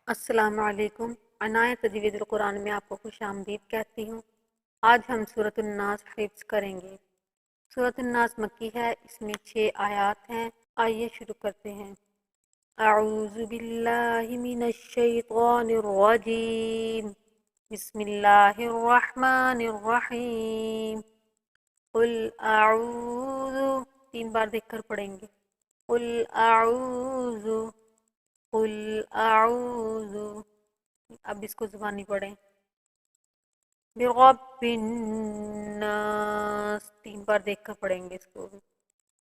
السلام علیکم۔ عنایت تجوید القرآن میں آپ کو خوش آمدید کہتی ہوں۔ آج ہم سورۃ الناس حفظ کریں گے۔ سورۃ الناس مکی ہے، اس میں 6 آیات ہیں۔ آئیے شروع کرتے ہیں۔ اعوذ باللہ من الشیطان الرجیم، بسم اللہ الرحمن الرحیم۔ قل اعوذ، 3 بار دیکھ کر پڑھیں گے۔ قل اعوذ، قل اعوذ، اب اس کو زبانی پڑھیں۔ برب الناس، 3 بار دیکھ کر پڑھیں گے اس کو۔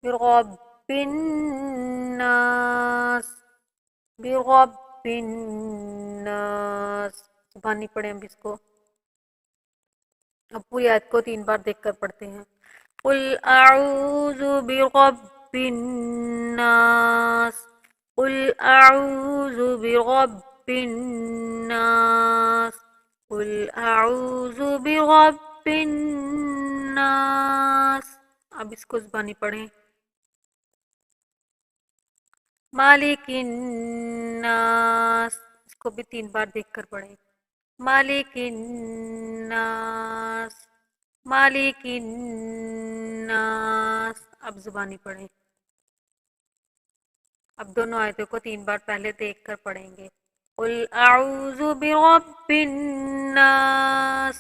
برب الناس، برب الناس، زبانی پڑھیں اب اس کو۔ اب پوری آیت کو 3 بار دیکھ کر پڑھتے ہیں۔ قل اعوذ برب الناس، قل اعوذ برب الناس، قل اعوذ برب الناس، اب اس کو زبانی پڑھیں۔ مالک الناس، اس کو بھی 3 بار دیکھ کر پڑھیں۔ مالک الناس، مالک الناس، اب زبانی پڑھیں۔ اب دونوں آیتوں کو 3 بار پہلے دیکھ کر پڑھیں گے۔ قل اعوذ برب الناس،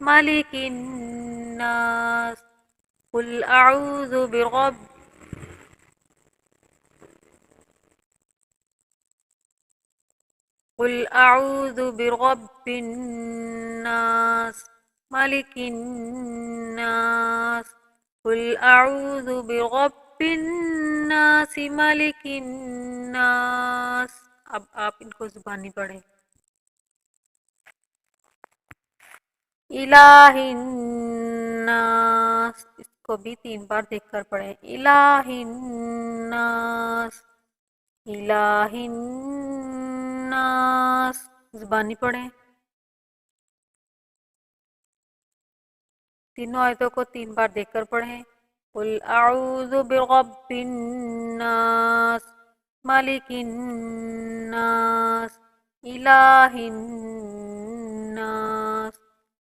مالک الناس، قل اعوذ برب قل اعوذ برب الناس، مالک الناس، قل اعوذ برب الناس، مالک الناس، اب آپ ان کو زبانی پڑھیں۔ الہ الناس، اس کو بھی 3 بار دیکھ کر پڑھیں۔ الہ الناس، الہ الناس، زبانی پڑھیں۔ تینوں آیتوں کو 3 بار دیکھ کر پڑھیں۔ قل اعوذ برب الناس، مالک الناس، الہ الناس،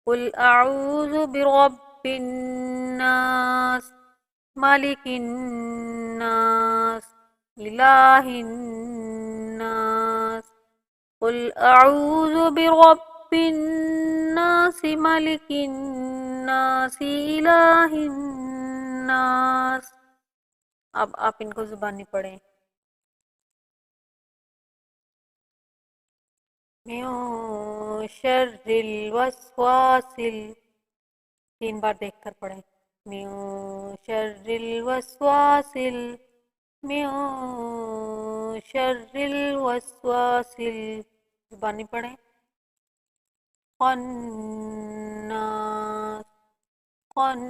قل اعوذ برب الناس، مالک الناس، الہ الناس، قل اعوذ برب الناس، مالک الناس، الہ الناس، اب آپ ان کو زبانی پڑھیں۔ من شر الوسواس، 3 بار دیکھ کر پڑھیں۔ من شر الوسواس، من شر الوسواس، زبانی پڑھیں۔ خناس، خناس،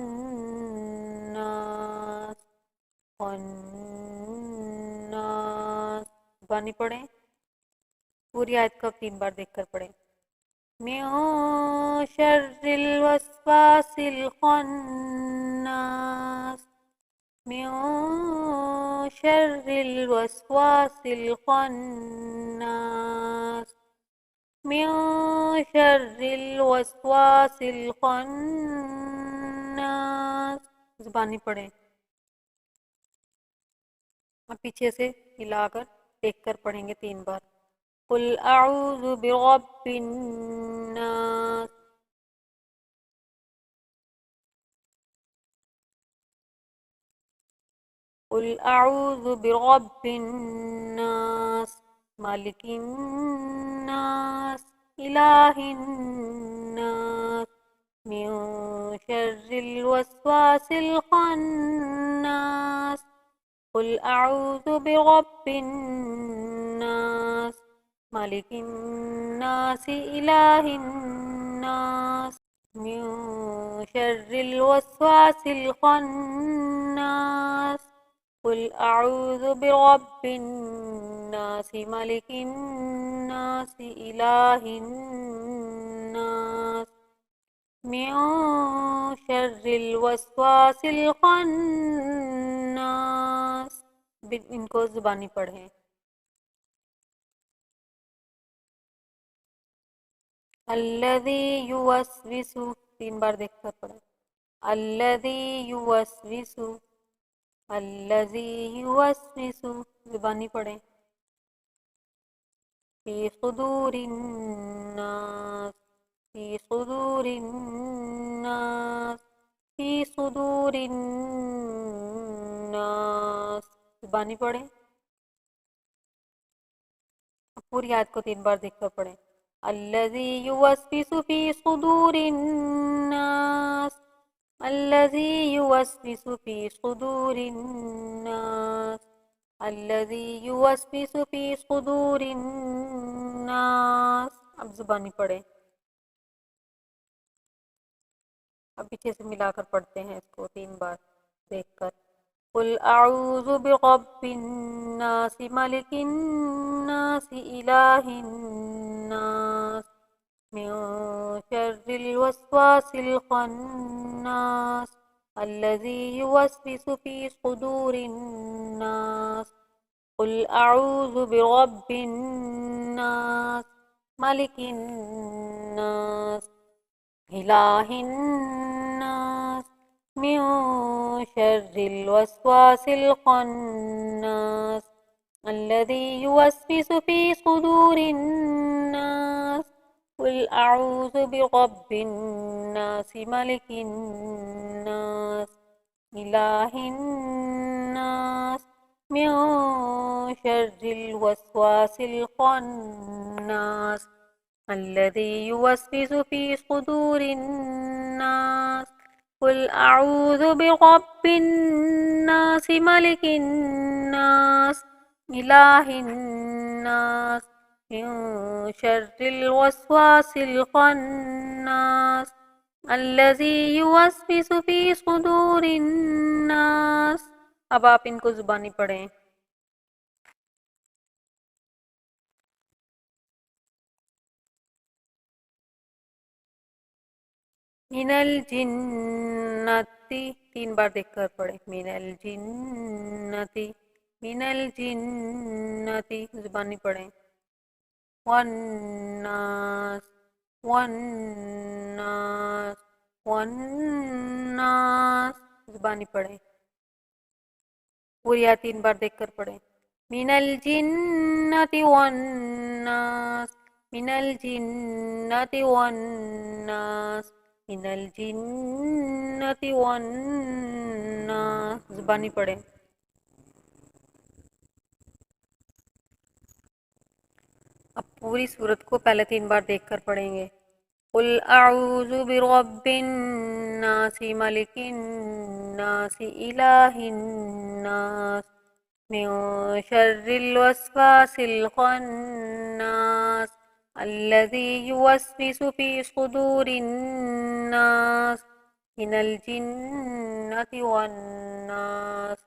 خناس، زبانی پڑھیں۔ پوری آیت کو 3 بار دیکھ کر پڑھیں۔ من شر الوسواس الخناس، من شر الوسواس الخناس، من شر الوسواس الخناس، زبانی پڑھیں۔ اب پیچھے سے ہلا کر دیکھ کر پڑھیں گے 3 بار۔ قل اعوذ برب الناس، قل اعوذ برب الناس، مالک الناس، الہ الناس، من شر الوسواس الخناس، قل اعوذ برب الناس، مالک الناس، الہ الناس، من شر الوسواس الخناس، قل اعوذ برب الناس، مالک الناس، الہ الناس، من شر الوسواس الخناس، ان کو زبانی پڑھیں۔ الذی یوسوس، 3 بار دیکھ کر پڑھیں، الذی یوسوس، الذی یوسوس، زبانی پڑھیں، فی صدور الناس، فی صدور الناس، فی صدور الناس، زبانی پڑھیں، پوری آیت کو 3 بار دیکھ کر پڑھیں، الذی یوسوس فی صدور الناس، الذی یوسوس فی صدور الناس، الذی یوسوس فی صدور الناس، اب زبانی پڑھیں، اب پیچھے سے ملا کر پڑھتے ہیں اس کو 3 بار دیکھ کر، قل اعوذ برب الناس ملک الناس الہ الناس من شر الوسواس الخناس الذي يوسوس في صدور الناس، قل اعوذ برب الناس ملک الناس الہ الناس من شر الوسواس الخناس الذي يوسوس في صدور الناس، قل أعوذ برب الناس ملك الناس إله الناس من شر الوسواس الخناس الذي يوسوس في صدور الناس، قل أعوذ برب الناس ملك الناس إله الناس من شر الوسواس الخناس الذي يوسوس في صدور الناس، اب آپ ان کو زبانی پڑھیں، من الجنتی، 3 بار دیکھ کر پڑھیں، من الجنتی، من الجنتی، زبانی پڑھیں، والناس، والناس، والناس، زبانی پڑھیں، پوری آیت 3 بار دیکھ کر پڑھیں، من الجنتی والناس، من الجنتی والناس، من الجنتی والناس، زبانی پڑھیں، اب پوری سورت کو پہلے 3 بار دیکھ کر پڑھیں گے، قل اعوذ برب الناس ملک الناس الہ الناس من شر الوسواس الخناس الذي يوسوس في صدور الناس من الجنة والناس،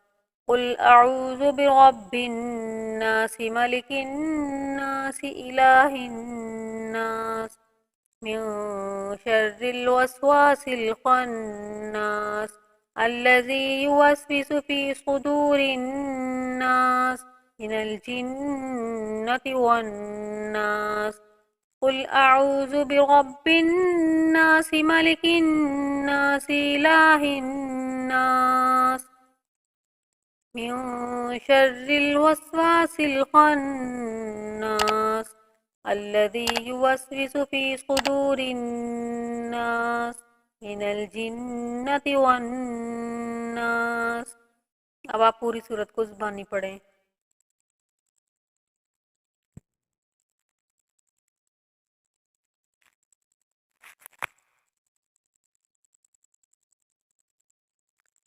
قل أعوذ برب الناس ملك الناس إله الناس من شر الوسواس الخناس الذي يوسوس في صدور الناس من الجنة والناس، قل أعوذ برب الناس ملك الناس إله الناس من شر الوسواس الخناس الذي يوسوس في صدور الناس من الجنة والناس، اب آپ پوری سورت کو زبانی پڑھیں،